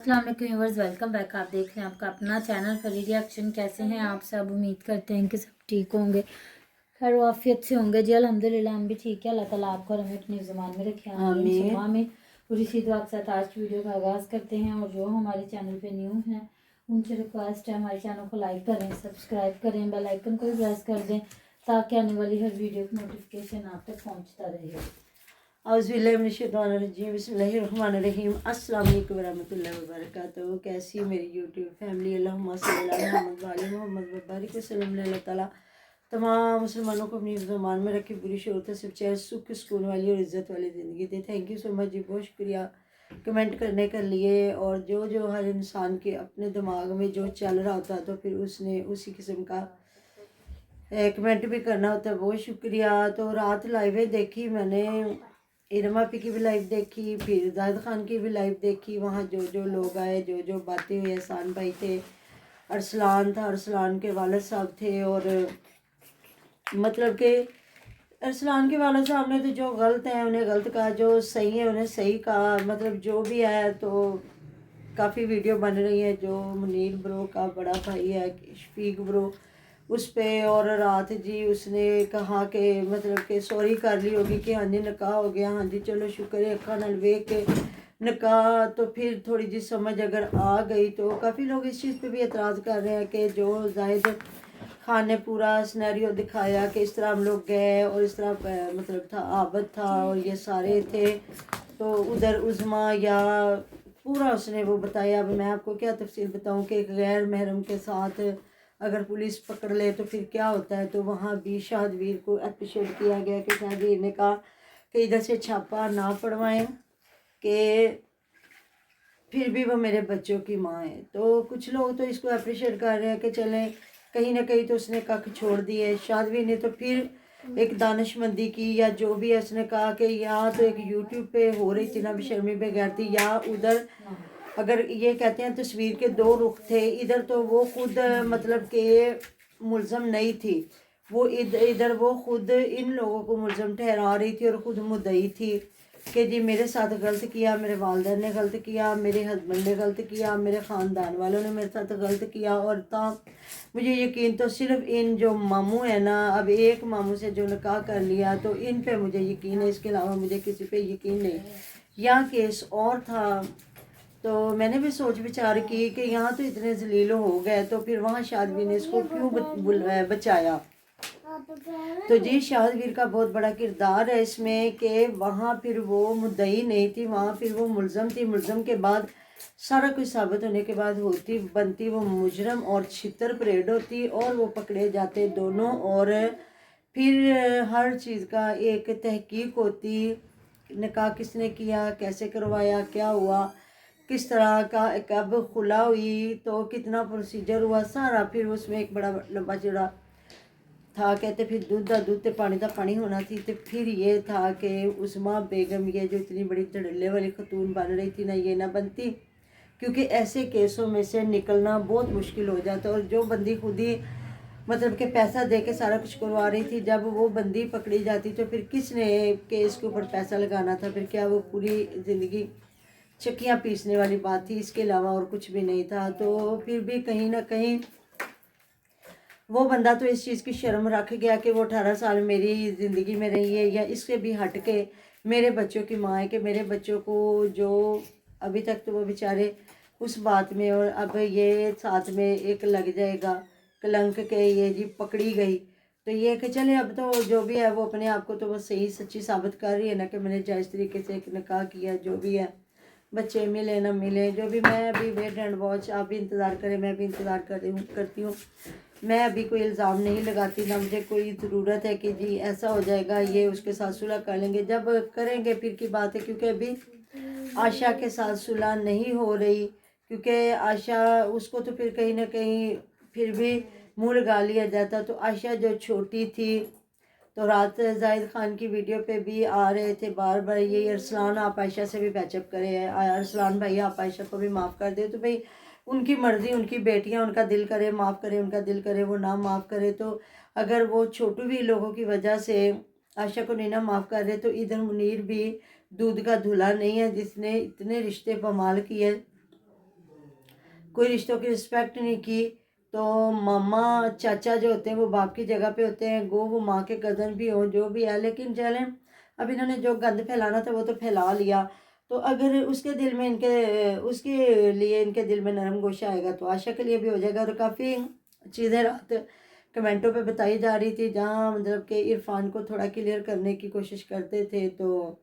अस्सलाम वालेकुम viewers, welcome back. आप देख रहे हैं आपका अपना चैनल फरी रिएक्शन। कैसे हैं आप सब? उम्मीद करते हैं कि सब ठीक होंगे, खैर वाफियत से होंगे जी। अल्हम्दुलिल्लाह हम भी ठीक है। अल्लाह ताला आपको और हमें अपने ज़मान में रखे, आमीन सुमा में। और इसी दुआ के साथ आज की वीडियो का आगाज़ करते हैं। और जो हमारे चैनल पे न्यू हैं उनसे रिक्वेस्ट है हमारे चैनल को लाइक करें, सब्सक्राइब करें, बेल आइकन को भी प्रेस कर दें ताकि आने वाली हर वीडियो की नोटिफिकेशन आप तक पहुँचता रहे। औज़ुबिल्लाहिमिनश्शैतानिर्रजीम बिस्मिल्लाहिर्रहमानिर्रहीम अस्सलाम वालेकुम वरहमतुल्लाहि वबरकातुहू। कैसी है मेरी यूट्यूब फैमिली? अल्लाहुम्मा सल्ली अला मुहम्मद व आले मुहम्मद व बारिक वसल्लम। अल्लाह ताला तमाम मुसलमानों को अपनी ज़बान में रखे, बुरी शरों से बचाए, सुख सुकून वाली और इज़्ज़त वाली ज़िंदगी दे। थैंक यू सो मच जी, बहुत शुक्रिया कमेंट करने के लिए। और जो हर इंसान के अपने दिमाग में जो चल रहा होता है तो फिर उसने उसी किस्म का कमेंट भी करना होता है। बहुत शुक्रिया। तो रात लाइवें देखी मैंने, इरमा पी की भी लाइव देखी, फिर जाहिद खान की भी लाइव देखी। वहाँ जो जो लोग आए, जो जो बातें हुई, एहसान भाई थे, अरसलान था, अरसलान के वालिद साहब थे। और मतलब कि अरसलान के वालिद साहब ने तो जो गलत है उन्हें गलत कहा, जो सही है उन्हें सही कहा। मतलब जो भी है, तो काफ़ी वीडियो बन रही है। जो मुनीर ब्रो का बड़ा भाई है शफीक ब्रो, उस पे। और रात जी उसने कहा कि मतलब कि सॉरी कर ली होगी कि हाँ जी निकाह हो गया, हाँ जी चलो शुक्र है, अखा नाल वेख के निकाह। तो फिर थोड़ी जी समझ अगर आ गई तो काफ़ी लोग इस चीज़ पे भी एतराज़ कर रहे हैं कि जो जाहिद खान ने पूरा सिनेरियो दिखाया कि इस तरह हम लोग गए और इस तरह मतलब था, आबद था और ये सारे थे, तो उधर उज़मा या पूरा उसने वो बताया। अब मैं आपको क्या तफसील बताऊं कि एक गैर महरम के साथ अगर पुलिस पकड़ ले तो फिर क्या होता है। तो वहाँ भी शाहदवीर को अप्रिशिएट किया गया कि शाहदवीर ने कहा कि इधर से छापा ना पड़वाएं, कि फिर भी वो मेरे बच्चों की माँ है। तो कुछ लोग तो इसको अप्रिशिएट कर रहे हैं कि चलें, कहीं ना कहीं तो उसने कख छोड़ दी है। शाहदवीर ने तो फिर एक दानिशमंदी की या जो भी है, उसने कहा कि यहाँ तो एक यूट्यूब पे हो रही थी ना बेशर्मी बेगैरती, या उधर अगर ये कहते हैं तस्वीर के दो रुख थे, इधर तो वो खुद मतलब कि मुलज़म नहीं थी, वो इधर वो खुद इन लोगों को मुलज़म ठहरा रही थी और खुद मुद्दई थी कि जी मेरे साथ गलत किया, मेरे वालिदैन ने गलत किया, मेरे हस्बैंड ने गलत किया, मेरे ख़ानदान वालों ने मेरे साथ गलत किया। और मुझे यकीन तो सिर्फ इन जो मामू है ना, अब एक मामू से जो निकाह कर लिया तो इन पे मुझे यकीन है, इसके अलावा मुझे किसी पे यकीन नहीं। यहाँ केस और था, तो मैंने भी सोच विचार की कि यहाँ तो इतने जलील हो गए, तो फिर वहाँ शादवीर ने इसको क्यों बचाया। तो जी शाहदवीर का बहुत बड़ा किरदार है इसमें कि वहाँ फिर वो मुद्दई नहीं थी, वहाँ फिर वो मुलज़म थी। मुलज़म के बाद सारा कुछ साबित होने के बाद होती बनती वो मुजरम और छितर परेड होती और वो पकड़े जाते दोनों। और फिर हर चीज़ का एक तहकीक होती, निकाह किसने किया, कैसे करवाया, क्या हुआ, किस तरह का, कब खुला हुई, तो कितना प्रोसीजर हुआ सारा। फिर उसमें एक बड़ा लंबा चौड़ा था, कहते फिर दूध का दूध ते पानी का पानी होना थी। तो फिर ये था कि उस्मा बेगम ये जो इतनी बड़ी धड़ल्ले वाली खतून बन रही थी ना, ये ना बनती, क्योंकि ऐसे केसों में से निकलना बहुत मुश्किल हो जाता। और जो बंदी खुद ही मतलब कि पैसा दे के सारा कुछ करवा रही थी, जब वो बंदी पकड़ी जाती तो फिर किसने केस के ऊपर पैसा लगाना था? फिर क्या वो पूरी ज़िंदगी चक्कियाँ पीसने वाली बात थी, इसके अलावा और कुछ भी नहीं था। तो फिर भी कहीं ना कहीं वो बंदा तो इस चीज़ की शर्म रख गया कि वो 18 साल मेरी ज़िंदगी में रही है, या इससे भी हट के मेरे बच्चों की माँ है, कि मेरे बच्चों को जो अभी तक तो वो बेचारे उस बात में, और अब ये साथ में एक लग जाएगा कलंक के ये जी पकड़ी गई। तो ये कि चले अब तो जो भी है वो अपने आप को तो वो सही सच्ची साबित कर रही है ना, कि मैंने जायज़ तरीके से एक निकाह किया। जो भी है, बच्चे मिले ना मिले, जो भी, मैं अभी वेट एंड वॉच, आप भी इंतज़ार करें, मैं भी इंतज़ार करती हूँ। मैं अभी कोई इल्ज़ाम नहीं लगाती, ना मुझे कोई ज़रूरत है कि जी ऐसा हो जाएगा, ये उसके साथ सुलह कर लेंगे। जब करेंगे फिर की बात है, क्योंकि अभी आशा के साथ सुलह नहीं हो रही, क्योंकि आशा उसको तो फिर कहीं ना कहीं फिर भी मुँह लगा लिया जाता। तो आशा जो छोटी थी, तो रात जाहिद खान की वीडियो पे भी आ रहे थे बार बार ये, अरसलान आप आयशा से भी पैचअप करें, अरसलान भाई आप आयशा को भी माफ़ कर दे। तो भाई उनकी मर्ज़ी, उनकी बेटियां, उनका दिल करे माफ़ करे, उनका दिल करे वो ना माफ़ करे। तो अगर वो छोटू भी लोगों की वजह से आयशा को नहीं ना माफ़ कर रहे, तो इधर मुनीर भी दूध का धुला नहीं है, जिसने इतने रिश्ते पमाल किए। कोई रिश्तों की रिस्पेक्ट नहीं की। तो मामा चाचा जो होते हैं वो बाप की जगह पे होते हैं, गो वो माँ के कज़न भी हों, जो भी है, लेकिन चलें अब इन्होंने जो गंद फैलाना था वो तो फैला लिया। तो अगर उसके दिल में इनके उसके लिए इनके दिल में नरम गोशा आएगा तो आशा के लिए भी हो जाएगा। और काफ़ी चीज़ें रात कमेंटों पे बताई जा रही थी, जहाँ मतलब कि इरफान को थोड़ा क्लियर करने की कोशिश करते थे, तो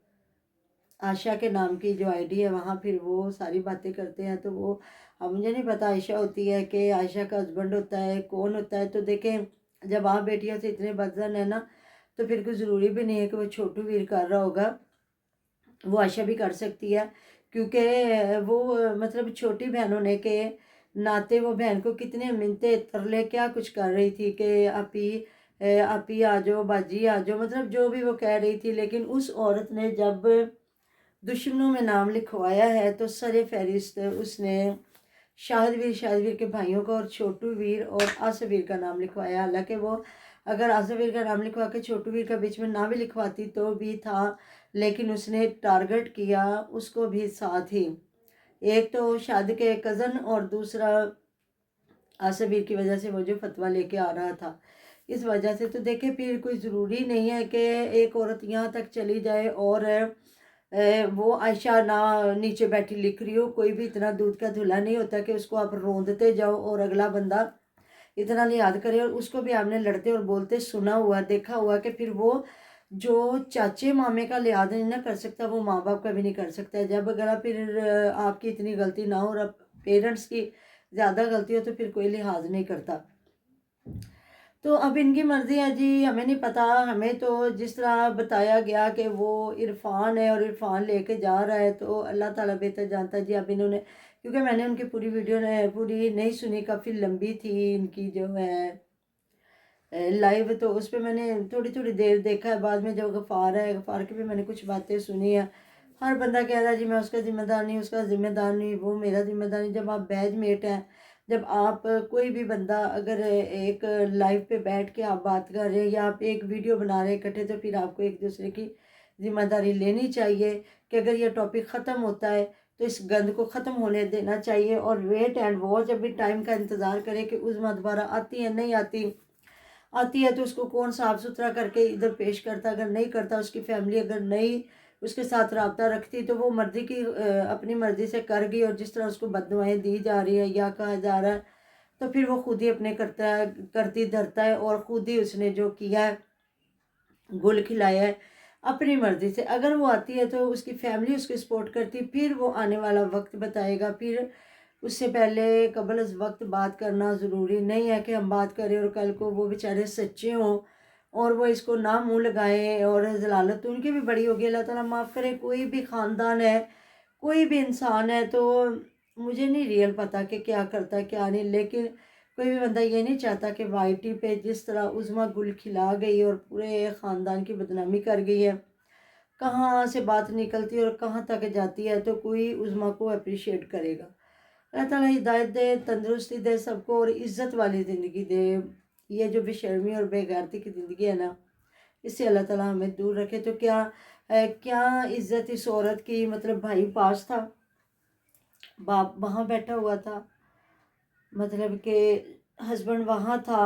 आशा के नाम की जो आईडी है वहाँ फिर वो सारी बातें करते हैं। तो वो अब मुझे नहीं पता आयशा होती है कि आयशा का हस्बैंड होता है, कौन होता है। तो देखें, जब आप बेटियों से इतने बदजन है ना, तो फिर कोई ज़रूरी भी नहीं है कि वो छोटू वीर कर रहा होगा, वो आयशा भी कर सकती है। क्योंकि वो मतलब छोटी बहन होने के नाते वो बहन को कितने मिन्नते तरले क्या कुछ कर रही थी कि आपी आ जाओ, बाजी आ जाओ, मतलब जो भी वो कह रही थी। लेकिन उस औरत ने जब दुश्मनों में नाम लिखवाया है तो सरे फहरिस्त उसने शाहिद वीर के भाइयों का और छोटू वीर और आसिफ वीर का नाम लिखवाया। हालांकि वो अगर आसिफ वीर का नाम लिखवा के छोटू वीर का बीच में ना भी लिखवाती तो भी था, लेकिन उसने टारगेट किया उसको भी साथ ही। एक तो शादी के कज़न और दूसरा आसिफ वीर की वजह से वो जो फतवा लेके आ रहा था, इस वजह से। तो देखे फिर कोई ज़रूरी नहीं है कि एक औरत यहाँ तक चली जाए और वो आयशा ना नीचे बैठी लिख रही हो। कोई भी इतना दूध का धुला नहीं होता कि उसको आप रोंदते जाओ और अगला बंदा इतना लिहाज करे। और उसको भी आपने लड़ते और बोलते सुना हुआ, देखा हुआ कि फिर वो जो चाचे मामे का लिहाज नहीं ना कर सकता, वो माँ बाप का भी नहीं कर सकता है। जब अगर फिर आपकी इतनी गलती ना हो और पेरेंट्स की ज़्यादा गलती हो तो फिर कोई लिहाज नहीं करता। तो अब इनकी मर्ज़ी है जी, हमें नहीं पता। हमें तो जिस तरह बताया गया कि वो इरफान है और इरफान लेके जा रहा है, तो अल्लाह ताला बेहतर जानता है जी। अब इन्होंने, क्योंकि मैंने उनकी पूरी वीडियो ने पूरी नहीं सुनी, काफ़ी लंबी थी इनकी जो है लाइव, तो उस पर मैंने थोड़ी थोड़ी देर देखा है। बाद में जो गफ़ार है, गफ़ार की भी मैंने कुछ बातें सुनी है। हर बंदा कह रहा है जी मैं उसका ज़िम्मेदार नहीं, उसका ज़िम्मेदार नहीं, वो मेरा ज़िम्मेदार नहीं। जब आप बैच मेट हैं, जब आप कोई भी बंदा अगर एक लाइव पे बैठ के आप बात कर रहे हैं या आप एक वीडियो बना रहे हैं इकट्ठे, तो फिर आपको एक दूसरे की ज़िम्मेदारी लेनी चाहिए कि अगर ये टॉपिक ख़त्म होता है तो इस गंद को ख़त्म होने देना चाहिए। और वेट एंड वॉच, अभी टाइम का इंतज़ार करें कि उज़्मा दोबारा आती है नहीं आती है तो उसको कौन साफ़ सुथरा करके इधर पेश करता। अगर नहीं करता, उसकी फैमिली अगर नहीं उसके साथ रब्ता रखती, तो वो मर्ज़ी की अपनी मर्ज़ी से कर गई। और जिस तरह उसको बददुआएं दी जा रही है या कहा जा रहा है, तो फिर वो खुद ही अपने करती धरता है और ख़ुद ही उसने जो किया है, गुल खिलाया है अपनी मर्ज़ी से। अगर वो आती है तो उसकी फैमिली उसको सपोर्ट करती, फिर वो आने वाला वक्त बताएगा। फिर उससे पहले कबल अज़ वक्त बात करना ज़रूरी नहीं है कि हम बात करें और कल को वो बेचारे सच्चे हों और वो इसको ना मुंह लगाएं और जलालत तो उनकी भी बड़ी होगी। अल्लाह ताला माफ़ करे। कोई भी ख़ानदान है, कोई भी इंसान है, तो मुझे नहीं रियल पता कि क्या करता है क्या नहीं, लेकिन कोई भी बंदा ये नहीं चाहता कि वाईटी पे जिस तरह उज़्मा गुल खिला गई और पूरे ख़ानदान की बदनामी कर गई है, कहाँ से बात निकलती है और कहाँ तक जाती है, तो कोई उज़्मा को अप्रिशिएट करेगा। अल्लाह ताला हिदायत दे, तंदुरुस्ती दे सबको और इज़्ज़त वाली ज़िंदगी दे। ये जो बेशर्मी और बेगैरती की ज़िंदगी है ना, इससे अल्लाह ताला हमें दूर रखे। तो क्या इज़्ज़त इस औरत की, मतलब भाई पास था, बाप वहाँ बैठा हुआ था, मतलब कि हस्बैंड वहाँ था,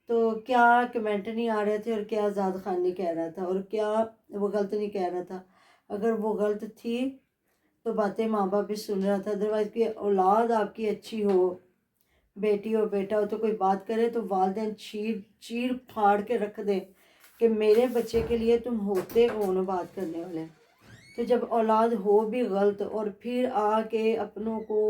तो क्या कमेंट नहीं आ रहे थे और क्या आज़ाद खान नहीं कह रहा था और क्या वो गलत नहीं कह रहा था। अगर वो गलत थी तो बातें माँ बाप भी सुन रहा था। अदरवाइज़ कि औलाद आपकी अच्छी हो, बेटी हो बेटा हो, तो कोई बात करे तो वालिदैन चीर चीर फाड़ के रख दे कि मेरे बच्चे के लिए तुम होते कौन बात करने वाले। तो जब औलाद हो भी गलत और फिर आके अपनों को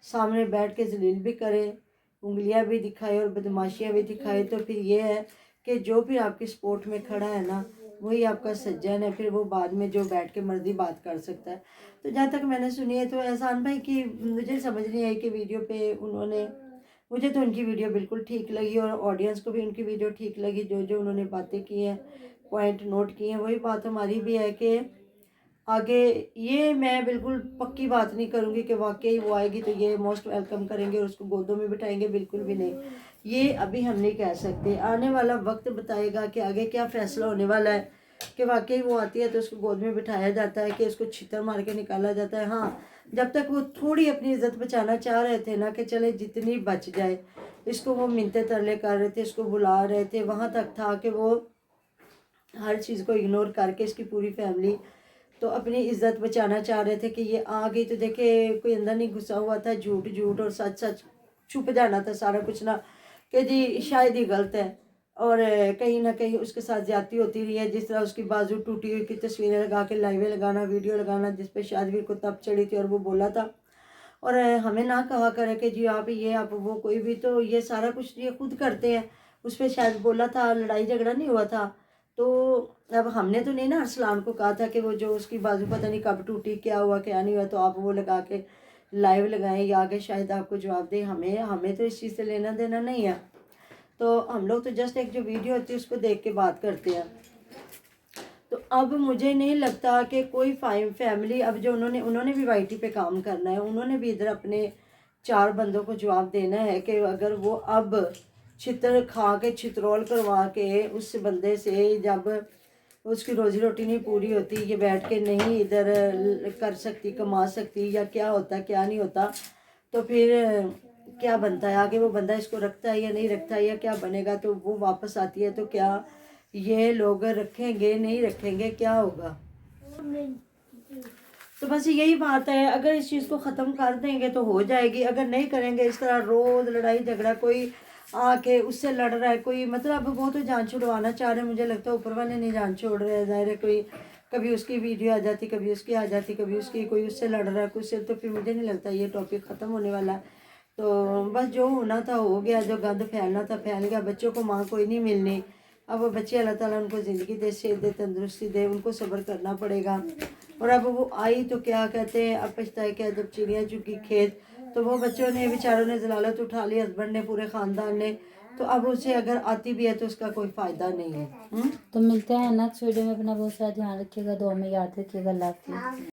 सामने बैठ के जलील भी करे, उंगलियां भी दिखाए और बदमाशियाँ भी दिखाए, तो फिर ये है कि जो भी आपकी सपोर्ट में खड़ा है ना, वही आपका सज्जन है। फिर वो बाद में जो बैठ के मर्जी बात कर सकता है। तो जहाँ तक मैंने सुनी है, तो एहसान भाई की मुझे समझ नहीं आई कि वीडियो पे उन्होंने, मुझे तो उनकी वीडियो बिल्कुल ठीक लगी और ऑडियंस को भी उनकी वीडियो ठीक लगी। जो जो उन्होंने बातें की हैं, पॉइंट नोट किए हैं, वही बात हमारी भी है कि आगे ये मैं बिल्कुल पक्की बात नहीं करूँगी कि वाकई वो आएगी तो ये मोस्ट वेलकम करेंगे और उसको गोदों में बिठाएंगे, बिल्कुल भी नहीं। ये अभी हम नहीं कह सकते, आने वाला वक्त बताएगा कि आगे क्या फ़ैसला होने वाला है। कि वाकई वो आती है तो उसको गोद में बिठाया जाता है कि उसको छितर मार के निकाला जाता है। हाँ, जब तक वो थोड़ी अपनी इज्जत बचाना चाह रहे थे ना कि चले जितनी बच जाए, इसको वो मिन्नतें तरले कर रहे थे, इसको बुला रहे थे, वहाँ तक था कि वो हर चीज़ को इग्नोर करके इसकी पूरी फैमिली तो अपनी इज्जत बचाना चाह रहे थे कि ये आ गई तो देखे कोई अंदर नहीं घुसा हुआ था, झूठ झूठ और सच सच छुप जाना था सारा कुछ ना, कि जी शायद ही गलत है और कहीं ना कहीं उसके साथ ज्यादती होती रही है। जिस तरह उसकी बाजू टूटी हुई की तस्वीरें लगा के लाइवें लगाना, वीडियो लगाना, जिस पे शादवीर को तब चढ़ी थी और वो बोला था और हमें ना कहा करे कि जी आप ये आप वो, कोई भी तो ये सारा कुछ ये खुद करते हैं। उस पर शायद बोला था, लड़ाई झगड़ा नहीं हुआ था। तो अब हमने तो नहीं ना अरसलान को कहा था कि वो जो उसकी बाजू पता नहीं कब टूटी, क्या हुआ क्या नहीं हुआ, तो आप वो लगा के लाइव लगाएं या आगे शायद आपको जवाब दें। हमें तो इस चीज़ से लेना देना नहीं है। तो हम लोग तो जस्ट एक जो वीडियो होती है उसको देख के बात करते हैं। तो अब मुझे नहीं लगता कि कोई फैमिली, अब जो उन्होंने भी वाईटी पे काम करना है, उन्होंने भी इधर अपने 4 बंदों को जवाब देना है कि अगर वो अब छितर खा के छितरौल करवा के उस बंदे से जब उसकी रोजी रोटी नहीं पूरी होती, ये बैठ के नहीं इधर कर सकती, कमा सकती, या क्या होता क्या नहीं होता, तो फिर क्या बनता है आगे, वो बंदा इसको रखता है या नहीं रखता है या क्या बनेगा। तो वो वापस आती है तो क्या ये लोग रखेंगे, नहीं रखेंगे, क्या होगा। तो बस यही बात है, अगर इस चीज़ को ख़त्म कर देंगे तो हो जाएगी, अगर नहीं करेंगे इस तरह रोज़ लड़ाई झगड़ा, कोई आके उससे लड़ रहा है, कोई मतलब वो तो जान छुड़वाना चाह रहे हैं, मुझे लगता है ऊपर वाले नहीं जान छोड़ रहे हैं। ज़ाहिर है कोई कभी उसकी वीडियो आ जाती, कभी उसकी आ जाती, कभी उसकी, कोई उससे लड़ रहा है कुछ से, तो फिर मुझे नहीं लगता ये टॉपिक ख़त्म होने वाला है। तो बस जो होना था हो गया, जो गंद फैलना था फैल गया। बच्चों को माँ कोई नहीं मिलनी, अब वो बच्चे अल्लाह ताला उनको ज़िंदगी दे, सेहत दे, तंदुरुस्ती दे, उनको सब्र करना पड़ेगा। और अब वो आई तो क्या कहते हैं, अब पछताए क्या जब चिड़िया चुगी खेत। तो वो बच्चों ने, बेचारों ने जलालत उठा ली, हस्बैंड ने, पूरे ख़ानदान ने। तो अब उसे अगर आती भी है तो उसका कोई फ़ायदा नहीं है। तो मिलते हैं नेक्स्ट वीडियो में। अपना बहुत सारा ध्यान रखिएगा, दुआ में याद रखिएगा। अल्लाह हाफिज़।